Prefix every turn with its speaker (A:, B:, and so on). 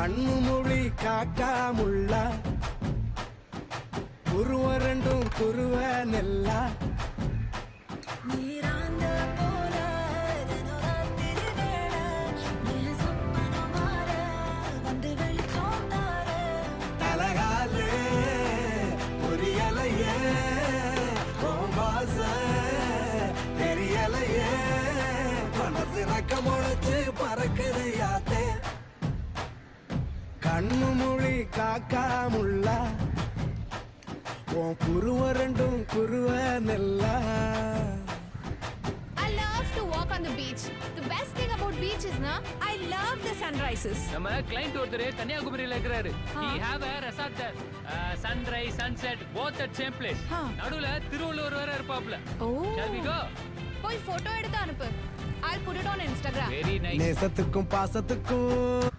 A: கண்ணு மொழி காக்கா முள்ளா குருவ ரெண்டும் குருவ நெல்லா
B: நீராந்த போல தினராத்திரி வேள நீ சொப்பன மாற வந்து வெளிச்சம் தார
A: தலகாலே புரியலையே பாச தெரியலையே மனசு ரக்க முளைச்சு பறக்குது யாத்தே கண்ணு மொழி காக்கா முள்ளா உன் குருவ ரெண்டும் குருவ நெல்லா.
C: I love to walk on the beach. The best thing about beach is na I love the sunrises.
D: நம்ம கிளைண்ட் ஒருத்தர் கன்னியாகுமரியில இருக்கிறாரு. He have a resort there. Sunrise, sunset, both at same place. நடுவுல திருவள்ளுவர் வேற இருப்பாப்ல.
C: Oh.
D: Shall we go?
C: போய் photo எடுத்து அனுப்பு. I'll put it on Instagram.
D: Very nice.
A: நேசத்துக்கும் பாசத்துக்கும்